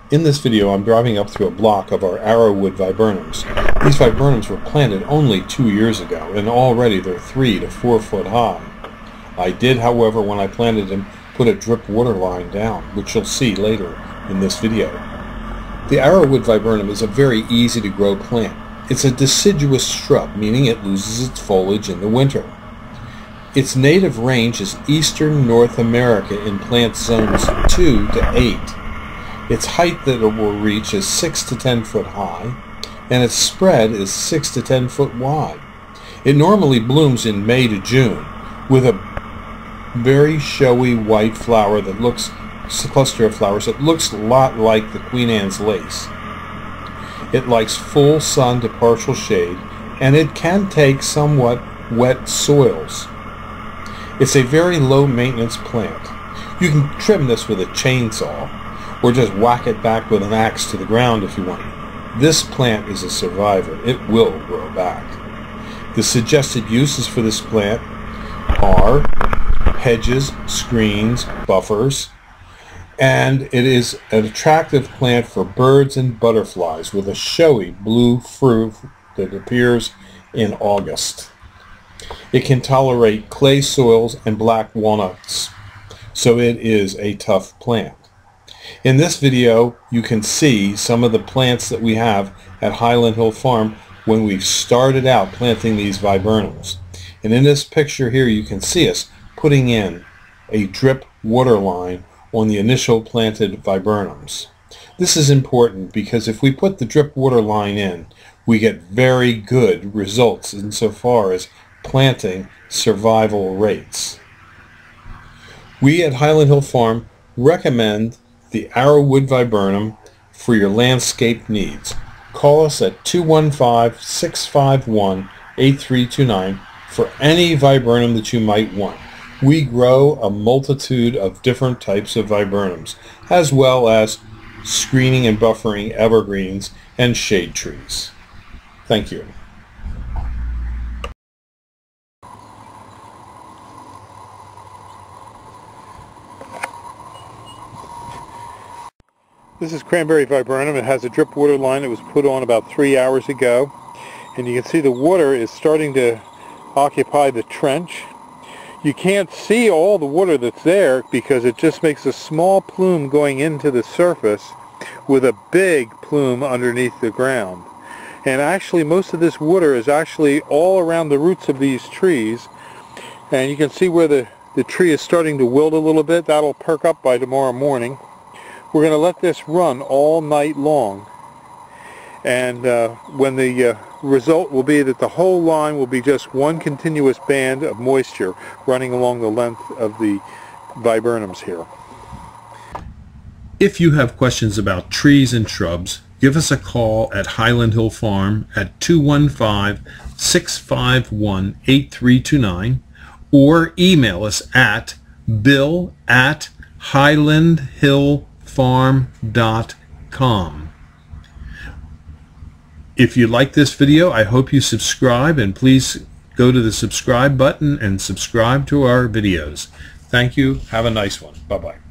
In this video, I'm driving up through a block of our Arrowwood Viburnums. These Viburnums were planted only 2 years ago, and already they're 3 to 4 foot high. I did, however, when I planted them, put a drip water line down, which you'll see later in this video. The Arrowwood Viburnum is a very easy to grow plant. It's a deciduous shrub, meaning it loses its foliage in the winter. Its native range is eastern North America in plant zones 2 to 8. Its height that it will reach is 6 to 10 foot high, and its spread is 6 to 10 foot wide. It normally blooms in May to June with a very showy white flower that looks, cluster of flowers that looks a lot like the Queen Anne's lace. It likes full sun to partial shade, and it can take somewhat wet soils. It's a very low maintenance plant. You can trim this with a chainsaw or just whack it back with an axe to the ground if you want. This plant is a survivor. It will grow back. The suggested uses for this plant are hedges, screens, buffers, and it is an attractive plant for birds and butterflies with a showy blue fruit that appears in August. It can tolerate clay soils and black walnuts, so it is a tough plant. In this video, you can see some of the plants that we have at Highland Hill Farm when we started out planting these Viburnums. And in this picture here, you can see us putting in a drip water line on the initial planted Viburnums. This is important because if we put the drip water line in, we get very good results insofar as planting survival rates. We at Highland Hill Farm recommend the Arrowwood Viburnum for your landscape needs. Call us at 215-651-8329 for any viburnum that you might want. We grow a multitude of different types of viburnums, as well as screening and buffering evergreens and shade trees. Thank you. This is cranberry viburnum. It has a drip water line that was put on about 3 hours ago, and you can see the water is starting to occupy the trench. You can't see all the water that's there because it just makes a small plume going into the surface with a big plume underneath the ground. And actually most of this water is actually all around the roots of these trees, and you can see where the tree is starting to wilt a little bit. That'll perk up by tomorrow morning. We're going to let this run all night long, and when the result will be that the whole line will be just one continuous band of moisture running along the length of the viburnums here. If you have questions about trees and shrubs, give us a call at Highland Hill Farm at 215-651-8329 or email us at bill@highlandhillfarm.com. If you like this video, I hope you subscribe, and please go to the subscribe button and subscribe to our videos. Thank you. Have a nice one. Bye-bye.